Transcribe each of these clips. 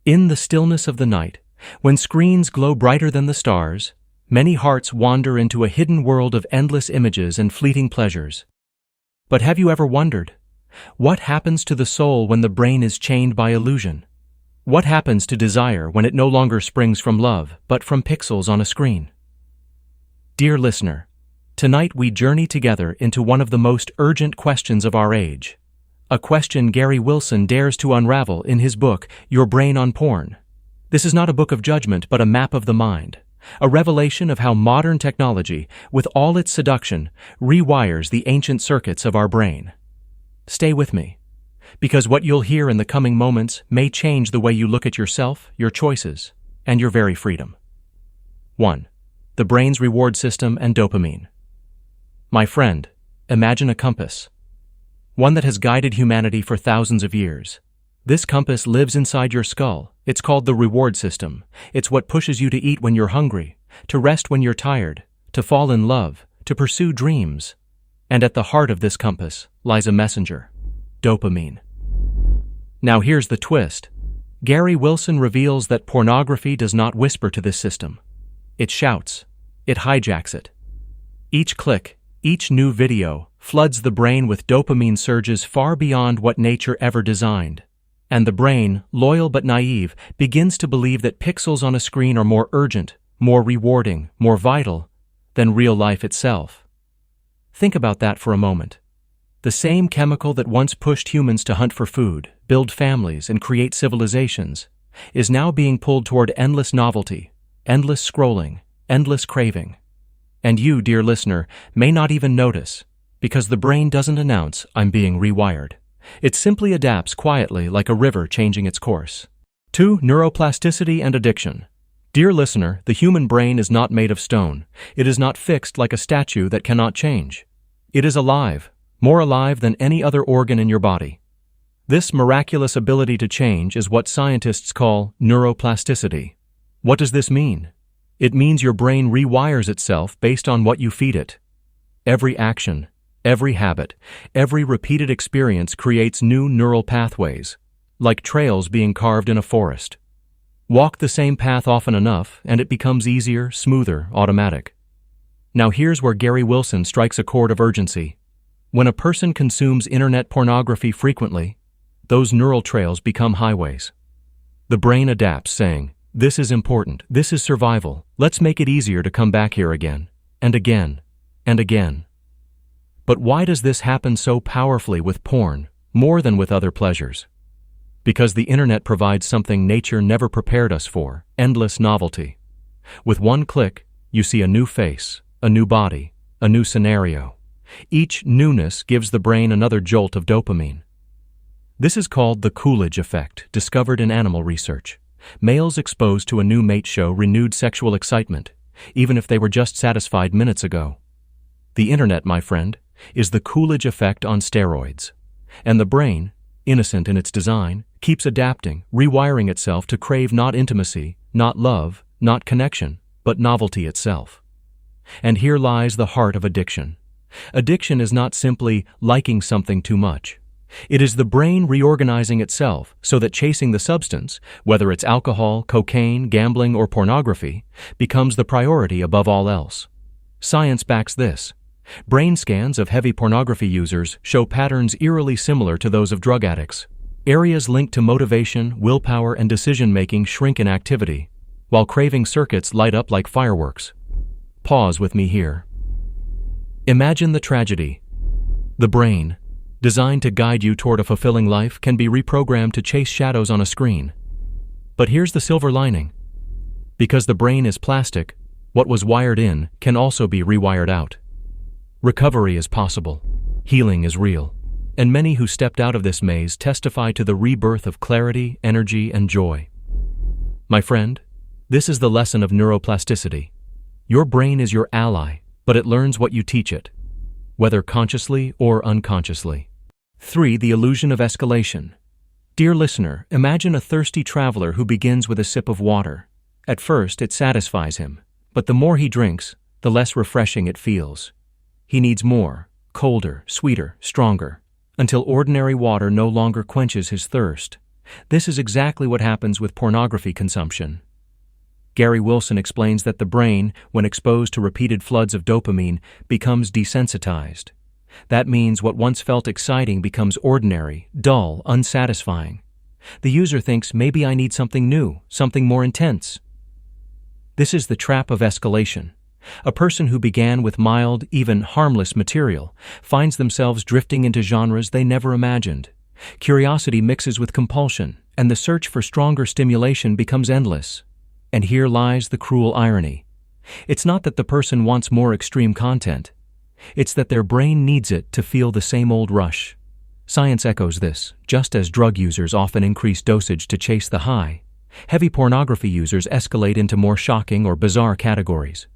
In the stillness of the night, when screens glow brighter than the stars, many hearts wander into a hidden world of endless images and fleeting pleasures. But have you ever wondered, what happens to the soul when the brain is chained by illusion? What happens to desire when it no longer springs from love, but from pixels on a screen? Dear listener, tonight we journey together into one of the most urgent questions of our age. A question Gary Wilson dares to unravel in his book, Your Brain on Porn. This is not a book of judgment, but a map of the mind. A revelation of how modern technology, with all its seduction, rewires the ancient circuits of our brain. Stay with me, because what you'll hear in the coming moments may change the way you look at yourself, your choices, and your very freedom. 1. The brain's reward system and dopamine. My friend, imagine a compass. One that has guided humanity for thousands of years. This compass lives inside your skull. It's called the reward system. It's what pushes you to eat when you're hungry, to rest when you're tired, to fall in love, to pursue dreams. And at the heart of this compass lies a messenger, dopamine. Now here's the twist. Gary Wilson reveals that pornography does not whisper to this system. It shouts. It hijacks it. Each click, each new video, floods the brain with dopamine surges far beyond what nature ever designed. And the brain, loyal but naive, begins to believe that pixels on a screen are more urgent, more rewarding, more vital than real life itself. Think about that for a moment. The same chemical that once pushed humans to hunt for food, build families, and create civilizations is now being pulled toward endless novelty, endless scrolling, endless craving. And you, dear listener, may not even notice, because the brain doesn't announce, "I'm being rewired." It simply adapts quietly like a river changing its course. 2. Neuroplasticity and addiction. Dear listener, the human brain is not made of stone. It is not fixed like a statue that cannot change. It is alive, more alive than any other organ in your body. This miraculous ability to change is what scientists call neuroplasticity. What does this mean? It means your brain rewires itself based on what you feed it. Every action, every habit, every repeated experience creates new neural pathways, like trails being carved in a forest. Walk the same path often enough, and it becomes easier, smoother, automatic. Now here's where Gary Wilson strikes a chord of urgency. When a person consumes internet pornography frequently, those neural trails become highways. The brain adapts, saying, "This is important, this is survival, let's make it easier to come back here again, and again, and again." But why does this happen so powerfully with porn, more than with other pleasures? Because the internet provides something nature never prepared us for, endless novelty. With one click, you see a new face, a new body, a new scenario. Each newness gives the brain another jolt of dopamine. This is called the Coolidge effect, discovered in animal research. Males exposed to a new mate show renewed sexual excitement, even if they were just satisfied minutes ago. The internet, my friend, is the Coolidge effect on steroids. And the brain, innocent in its design, keeps adapting, rewiring itself to crave not intimacy, not love, not connection, but novelty itself. And here lies the heart of addiction. Addiction is not simply liking something too much. It is the brain reorganizing itself so that chasing the substance, whether it's alcohol, cocaine, gambling, or pornography, becomes the priority above all else. Science backs this. Brain scans of heavy pornography users show patterns eerily similar to those of drug addicts. Areas linked to motivation, willpower, and decision-making shrink in activity, while craving circuits light up like fireworks. Pause with me here. Imagine the tragedy. The brain, designed to guide you toward a fulfilling life, can be reprogrammed to chase shadows on a screen. But here's the silver lining. Because the brain is plastic, what was wired in can also be rewired out. Recovery is possible. Healing is real. And many who stepped out of this maze testify to the rebirth of clarity, energy, and joy. My friend, this is the lesson of neuroplasticity. Your brain is your ally, but it learns what you teach it, whether consciously or unconsciously. 3. The illusion of escalation. Dear listener, imagine a thirsty traveler who begins with a sip of water. At first, it satisfies him, but the more he drinks, the less refreshing it feels. He needs more, colder, sweeter, stronger, until ordinary water no longer quenches his thirst. This is exactly what happens with pornography consumption. Gary Wilson explains that the brain, when exposed to repeated floods of dopamine, becomes desensitized. That means what once felt exciting becomes ordinary, dull, unsatisfying. The user thinks, maybe I need something new, something more intense. This is the trap of escalation. A person who began with mild, even harmless material finds themselves drifting into genres they never imagined. Curiosity mixes with compulsion, and the search for stronger stimulation becomes endless. And here lies the cruel irony. It's not that the person wants more extreme content. It's that their brain needs it to feel the same old rush. Science echoes this. Just as drug users often increase dosage to chase the high, heavy pornography users escalate into more shocking or bizarre categories.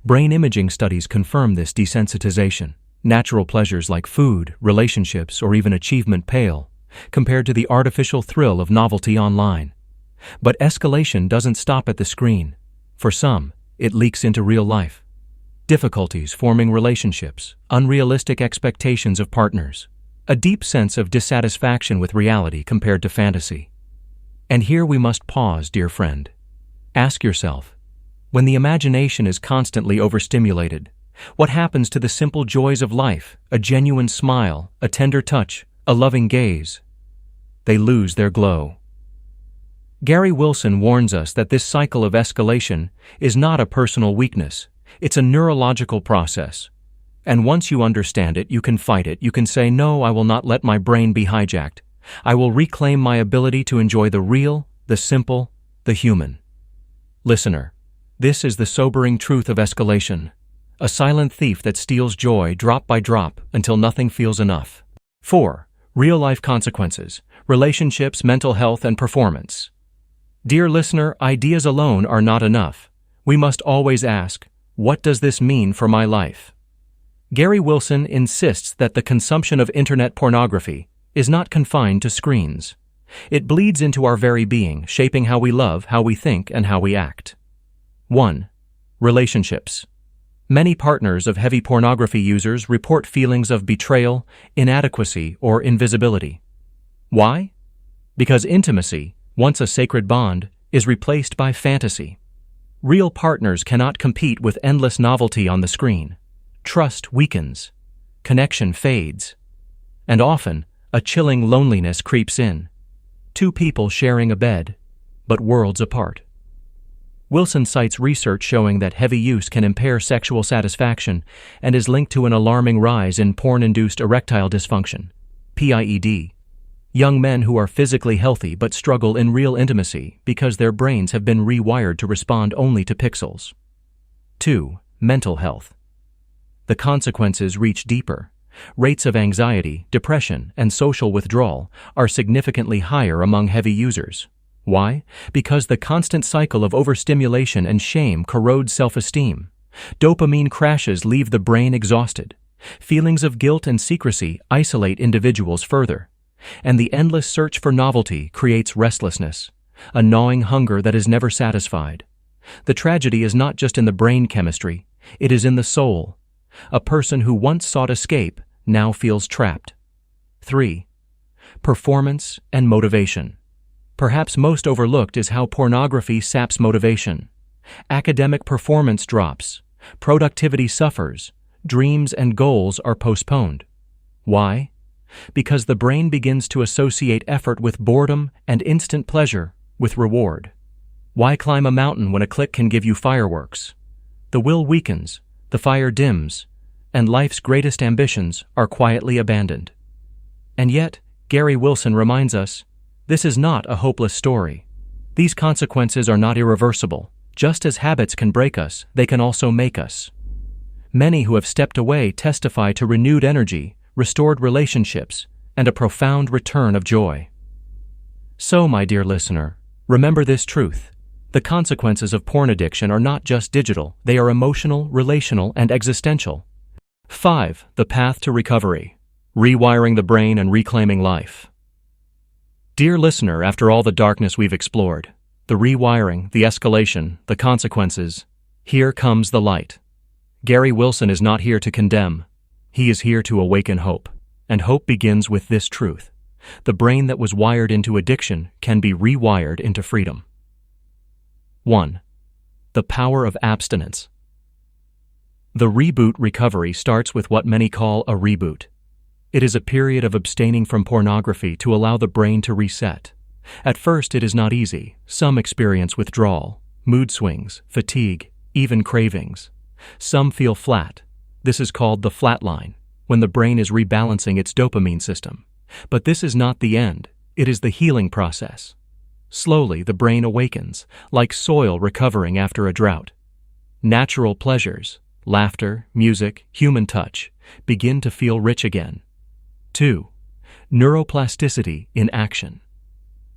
Brain imaging studies confirm this desensitization. Natural pleasures like food, relationships, or even achievement pale, compared to the artificial thrill of novelty online. But escalation doesn't stop at the screen. For some, it leaks into real life. Difficulties forming relationships, unrealistic expectations of partners, a deep sense of dissatisfaction with reality compared to fantasy. And here we must pause, dear friend. Ask yourself, when the imagination is constantly overstimulated, what happens to the simple joys of life, a genuine smile, a tender touch, a loving gaze? They lose their glow. Gary Wilson warns us that this cycle of escalation is not a personal weakness, it's a neurological process. And once you understand it, you can fight it. You can say, no, I will not let my brain be hijacked. I will reclaim my ability to enjoy the real, the simple, the human. Listener, this is the sobering truth of escalation. A silent thief that steals joy drop by drop until nothing feels enough. 4. Real-life consequences, relationships, mental health, and performance. Dear listener, ideas alone are not enough. We must always ask, what does this mean for my life? Gary Wilson insists that the consumption of internet pornography is not confined to screens. It bleeds into our very being, shaping how we love, how we think, and how we act. 1. Relationships. Many partners of heavy pornography users report feelings of betrayal, inadequacy, or invisibility. Why? Because intimacy, once a sacred bond, is replaced by fantasy. Real partners cannot compete with endless novelty on the screen. Trust weakens. Connection fades. And often, a chilling loneliness creeps in. Two people sharing a bed, but worlds apart. Wilson cites research showing that heavy use can impair sexual satisfaction and is linked to an alarming rise in porn-induced erectile dysfunction, PIED. Young men who are physically healthy but struggle in real intimacy because their brains have been rewired to respond only to pixels. 2. Mental health. The consequences reach deeper. Rates of anxiety, depression, and social withdrawal are significantly higher among heavy users. Why? Because the constant cycle of overstimulation and shame corrodes self-esteem. Dopamine crashes leave the brain exhausted. Feelings of guilt and secrecy isolate individuals further. And the endless search for novelty creates restlessness, a gnawing hunger that is never satisfied. The tragedy is not just in the brain chemistry, it is in the soul. A person who once sought escape now feels trapped. 3. Performance and motivation. Perhaps most overlooked is how pornography saps motivation. Academic performance drops, productivity suffers, dreams and goals are postponed. Why? Because the brain begins to associate effort with boredom and instant pleasure with reward. Why climb a mountain when a click can give you fireworks? The will weakens, the fire dims, and life's greatest ambitions are quietly abandoned. And yet, Gary Wilson reminds us, this is not a hopeless story. These consequences are not irreversible. Just as habits can break us, they can also make us. Many who have stepped away testify to renewed energy, restored relationships, and a profound return of joy. So, my dear listener, remember this truth. The consequences of porn addiction are not just digital, they are emotional, relational, and existential. 5. The path to recovery. Rewiring the brain and reclaiming life. Dear listener, after all the darkness we've explored, the rewiring, the escalation, the consequences, here comes the light. Gary Wilson is not here to condemn. He is here to awaken hope. And hope begins with this truth. The brain that was wired into addiction can be rewired into freedom. 1. The power of abstinence. The reboot recovery starts with what many call a reboot. It is a period of abstaining from pornography to allow the brain to reset. At first, it is not easy. Some experience withdrawal, mood swings, fatigue, even cravings. Some feel flat. This is called the flat line, when the brain is rebalancing its dopamine system. But this is not the end. It is the healing process. Slowly, the brain awakens, like soil recovering after a drought. Natural pleasures, laughter, music, human touch, begin to feel rich again. 2. Neuroplasticity in action.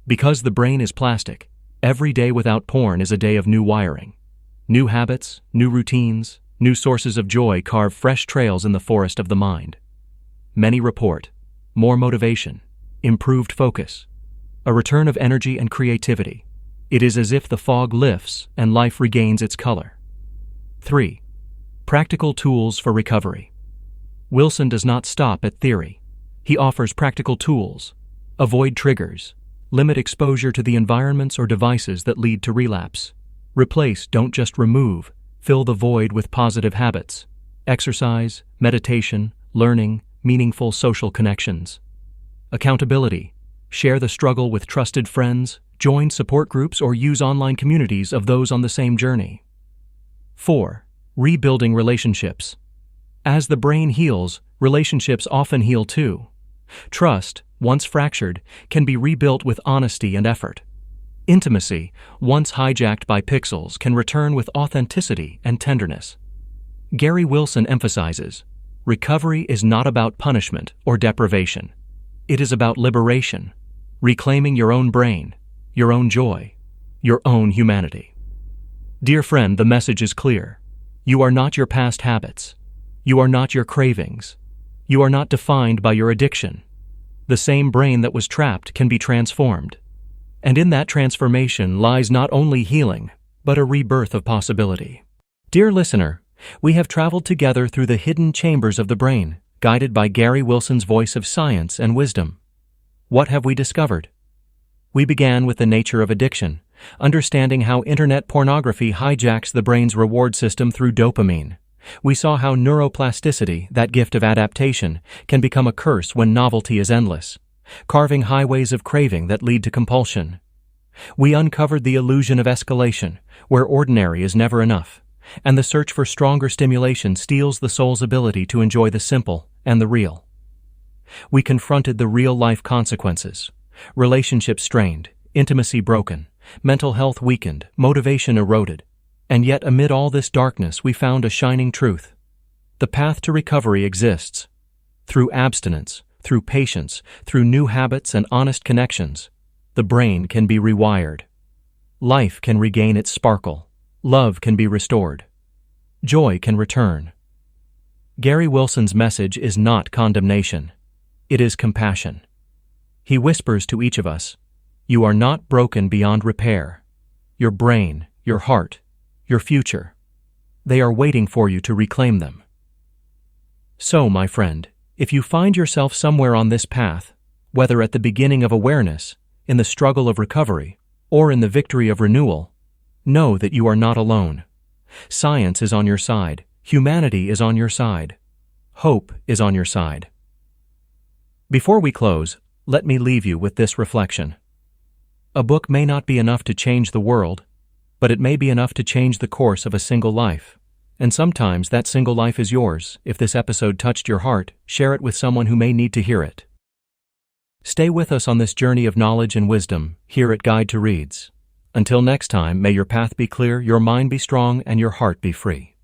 Because the brain is plastic, every day without porn is a day of new wiring. New habits, new routines, new sources of joy carve fresh trails in the forest of the mind. Many report more motivation, improved focus, a return of energy and creativity. It is as if the fog lifts and life regains its color. 3. Practical tools for recovery. Wilson does not stop at theory. He offers practical tools. Avoid triggers. Limit exposure to the environments or devices that lead to relapse. Replace, don't just remove. Fill the void with positive habits. Exercise, meditation, learning, meaningful social connections. Accountability. Share the struggle with trusted friends, join support groups, or use online communities of those on the same journey. 4. Rebuilding relationships. As the brain heals, relationships often heal too. Trust, once fractured, can be rebuilt with honesty and effort. Intimacy, once hijacked by pixels, can return with authenticity and tenderness. Gary Wilson emphasizes, recovery is not about punishment or deprivation. It is about liberation, reclaiming your own brain, your own joy, your own humanity. Dear friend, the message is clear. You are not your past habits. You are not your cravings. You are not defined by your addiction. The same brain that was trapped can be transformed. And in that transformation lies not only healing, but a rebirth of possibility. Dear listener, we have traveled together through the hidden chambers of the brain, guided by Gary Wilson's voice of science and wisdom. What have we discovered? We began with the nature of addiction, understanding how internet pornography hijacks the brain's reward system through dopamine. We saw how neuroplasticity, that gift of adaptation, can become a curse when novelty is endless, carving highways of craving that lead to compulsion. We uncovered the illusion of escalation, where ordinary is never enough, and the search for stronger stimulation steals the soul's ability to enjoy the simple and the real. We confronted the real-life consequences: relationships strained, intimacy broken, mental health weakened, motivation eroded. And yet amid all this darkness we found a shining truth. The path to recovery exists. Through abstinence, through patience, through new habits and honest connections, the brain can be rewired. Life can regain its sparkle. Love can be restored. Joy can return. Gary Wilson's message is not condemnation. It is compassion. He whispers to each of us, you are not broken beyond repair. Your brain, your heart, your future. They are waiting for you to reclaim them. So, my friend, if you find yourself somewhere on this path, whether at the beginning of awareness, in the struggle of recovery, or in the victory of renewal, know that you are not alone. Science is on your side. Humanity is on your side. Hope is on your side. Before we close, let me leave you with this reflection. A book may not be enough to change the world, but it may be enough to change the course of a single life. And sometimes that single life is yours. If this episode touched your heart, share it with someone who may need to hear it. Stay with us on this journey of knowledge and wisdom here at Guide to Reads. Until next time, may your path be clear, your mind be strong, and your heart be free.